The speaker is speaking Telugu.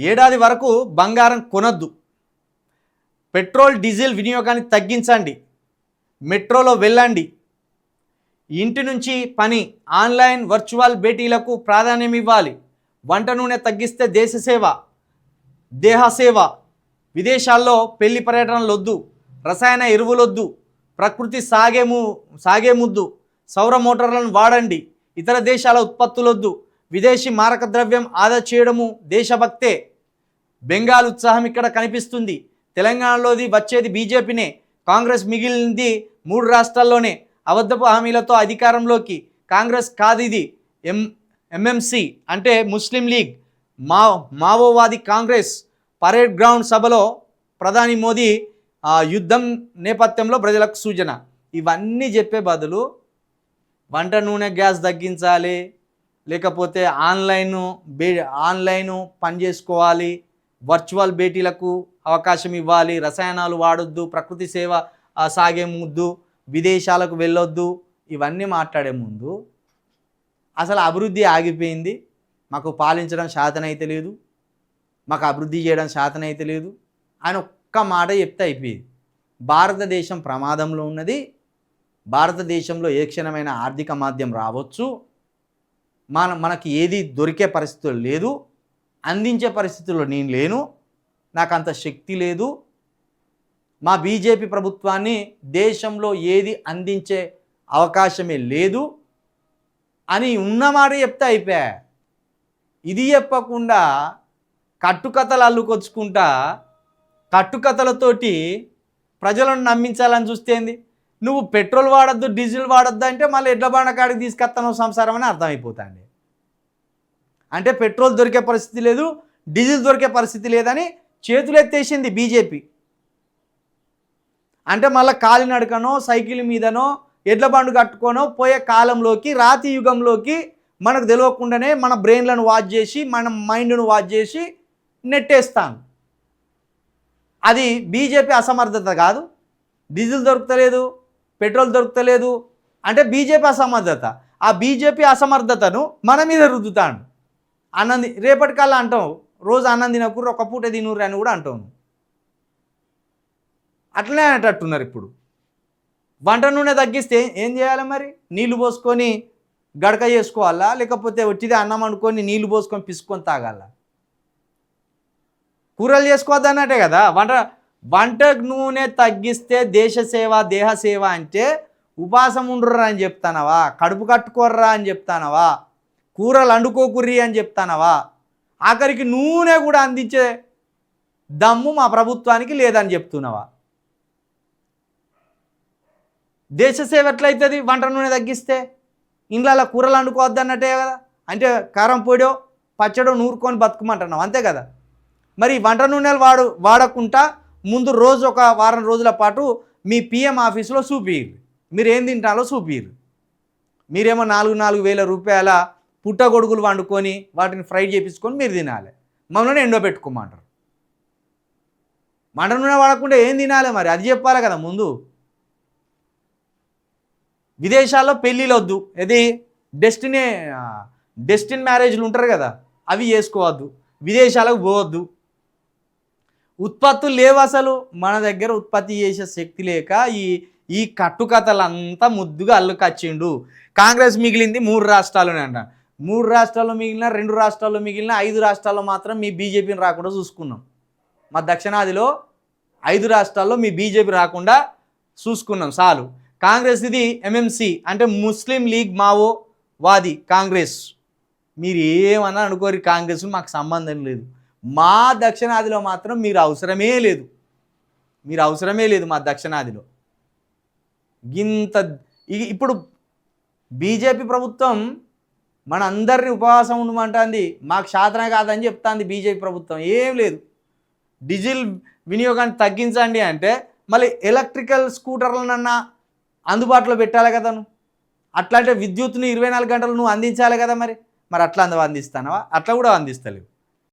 ఏడాది వరకు బంగారం కొనొద్దు, పెట్రోల్ డీజిల్ వినియోగాన్ని తగ్గించండి, మెట్రోలో వెళ్ళండి, ఇంటి నుంచి పని, ఆన్లైన్ వర్చువల్ భేటీలకు ప్రాధాన్యం ఇవ్వాలి, వంట నూనె తగ్గిస్తే దేహ సేవ, విదేశాల్లో పెళ్లి పర్యటనలు వద్దు, రసాయన ఎరువులొద్దు, ప్రకృతి సాగే ముద్దు, సౌర మోటార్లను వాడండి, ఇతర దేశాల ఉత్పత్తులొద్దు, విదేశీ మారక ద్రవ్యం ఆదా చేయడము దేశభక్తే. బెంగాల్ ఉత్సాహం ఇక్కడ కనిపిస్తుంది. తెలంగాణలోది వచ్చేది బీజేపీనే. కాంగ్రెస్ మిగిలింది 3 రాష్ట్రాల్లోనే. అబద్ధపు హామీలతో అధికారంలోకి. కాంగ్రెస్ కాదు ఇది, ఎంఎంసి అంటే ముస్లిం లీగ్, మావోవాది కాంగ్రెస్. పరేడ్ గ్రౌండ్ సభలో ప్రధాని మోదీ యుద్ధం నేపథ్యంలో ప్రజలకు సూచన. ఇవన్నీ చెప్పే బదులు వంట నూనె గ్యాస్ తగ్గించాలి, లేకపోతే ఆన్లైను పని చేసుకోవాలి, వర్చువల్ భేటీలకు అవకాశం ఇవ్వాలి, రసాయనాలు వాడొద్దు, ప్రకృతి సేవ సాగే ముద్దు, విదేశాలకు వెళ్ళొద్దు, ఇవన్నీ మాట్లాడే ముందు అసలు అభివృద్ధి ఆగిపోయింది, మాకు పాలించడం శాతనైతే లేదు, మాకు అభివృద్ధి చేయడం శాతనైతే లేదు ఆయన ఒక్క మాట చెప్తే అయిపోయింది. భారతదేశం ప్రమాదంలో ఉన్నది, భారతదేశంలో ఏ క్షణమైన ఆర్థిక మాధ్యం రావచ్చు, మనకి ఏది దొరికే పరిస్థితులు లేదు, అందించే పరిస్థితుల్లో నేను లేను, నాకు అంత శక్తి లేదు, మా బీజేపీ ప్రభుత్వాన్ని దేశంలో ఏది అందించే అవకాశమే లేదు అని ఉన్నమాట చెప్తే అయిపోయా. ఇది చెప్పకుండా కట్టుకథలు అల్లుకొచ్చుకుంటా కట్టుకథలతోటి ప్రజలను నమ్మించాలని చూస్తేంది. నువ్వు పెట్రోల్ వాడద్దు, డీజిల్ వాడద్దు అంటే మళ్ళీ ఎడ్ల బండ కాడికి తీసుకొస్తాను సంసారం అని అర్థమైపోతుంది. అంటే పెట్రోల్ దొరికే పరిస్థితి లేదు, డీజిల్ దొరికే పరిస్థితి లేదని చేతులు ఎత్తేసింది బీజేపీ. అంటే మళ్ళీ కాలినడకనో సైకిల్ మీదనో ఎడ్ల బండు కట్టుకోనో పోయే కాలంలోకి, రాతి యుగంలోకి మనకు తెలియకుండానే మన బ్రెయిన్లను వాచ్ చేసి, మన మైండ్ను వాచ్ చేసి నెట్టేస్తాను. అది బీజేపీ అసమర్థత కాదు. డీజిల్ దొరుకుతలేదు, పెట్రోల్ దొరుకుతలేదు అంటే బీజేపీ అసమర్థత. ఆ బీజేపీ అసమర్థతను మన మీద రుద్దుతాడు. అన్నం రేపటికల్లా అంటాం, రోజు అన్నం తినకూరు, ఒక పూట తినూరు అని కూడా అంటాను. అట్లనే అనేటట్టున్నారు. ఇప్పుడు వంట నూనె తగ్గిస్తే ఏం చేయాలి మరి? నీళ్లు పోసుకొని గడక చేసుకోవాలా, లేకపోతే వచ్చిదే అన్నం అనుకొని నీళ్లు పోసుకొని పిసుకొని తాగాల? కూరలు చేసుకోవద్దన్నట్టే కదా. వంట నూనె తగ్గిస్తే దేహ సేవ అంటే ఉపాసం ఉండుర్రా అని చెప్తానవా, కడుపు కట్టుకోర్రా అని చెప్తానవా, కూరలు వండుకోకుర్రి అని చెప్తానవా, ఆఖరికి నూనె కూడా అందించే దమ్ము మా ప్రభుత్వానికి లేదని చెప్తున్నావా? దేశ సేవ ఎట్లయితుంది వంట నూనె తగ్గిస్తే? ఇంట్లో కూరలు వండుకోవద్దన్నట్టే కదా. అంటే కారం పొడో పచ్చడో నూరుకొని బతుకమంటున్నావు, అంతే కదా. మరి వంట నూనెలు వాడకుండా ముందు రోజు ఒక వారం రోజుల పాటు మీ పిఎం ఆఫీసులో చూపియ్యారు, మీరు ఏం తింటాలో చూపియ్యారు. మీరేమో 4,000 రూపాయల పుట్టగొడుగులు వండుకొని వాటిని ఫ్రై చేయించుకొని మీరు తినాలి, మమ్మల్ని ఎండో పెట్టుకోమంటారు. వంట నూనె వాడకుండా ఏం తినాలి మరి? అది చెప్పాలి కదా ముందు. విదేశాల్లో పెళ్ళిళ్ళు వద్దు, ఇది డెస్టిన్ మ్యారేజ్లు ఉంటారు కదా, అవి చేసుకోవద్దు, విదేశాలకు పోవద్దు, ఉత్పత్తులు లేవు అసలు మన దగ్గర, ఉత్పత్తి చేసే శక్తి లేక ఈ కట్టుకథలంతా ముద్దుగా అల్లుకొచ్చిండు. కాంగ్రెస్ మిగిలింది 3 రాష్ట్రాల్లోనే అంట. 3 రాష్ట్రాల్లో మిగిలిన, 2 రాష్ట్రాల్లో మిగిలిన, 5 రాష్ట్రాల్లో మాత్రం మీ బీజేపీని రాకుండా చూసుకున్నాం. మా దక్షిణాదిలో 5 రాష్ట్రాల్లో మీ బీజేపీ రాకుండా చూసుకున్నాం చాలు. కాంగ్రెస్ ఇది ఎంఎంసి అంటే ముస్లిం లీగ్ మావోవాది కాంగ్రెస్. మీరు ఏమన్నా అనుకోరు, కాంగ్రెస్ మాకు సంబంధం లేదు. మా దక్షిణాదిలో మాత్రం మీరు అవసరమే లేదు మా దక్షిణాదిలో. ఇప్పుడు బీజేపీ ప్రభుత్వం మన అందరినీ ఉపవాసం ఉండమంటుంది, మాకు శాతన కాదని చెప్తుంది బీజేపీ ప్రభుత్వం. ఏం లేదు, డీజిల్ వినియోగాన్ని తగ్గించండి అంటే మళ్ళీ ఎలక్ట్రికల్ స్కూటర్లనన్నా అందుబాటులో పెట్టాలి కదా. నువ్వు అట్లా అంటే విద్యుత్తుని 24 గంటలు నువ్వు అందించాలి కదా. మరి అట్లా అందిస్తానవా? అట్లా కూడా అందిస్తలేవు.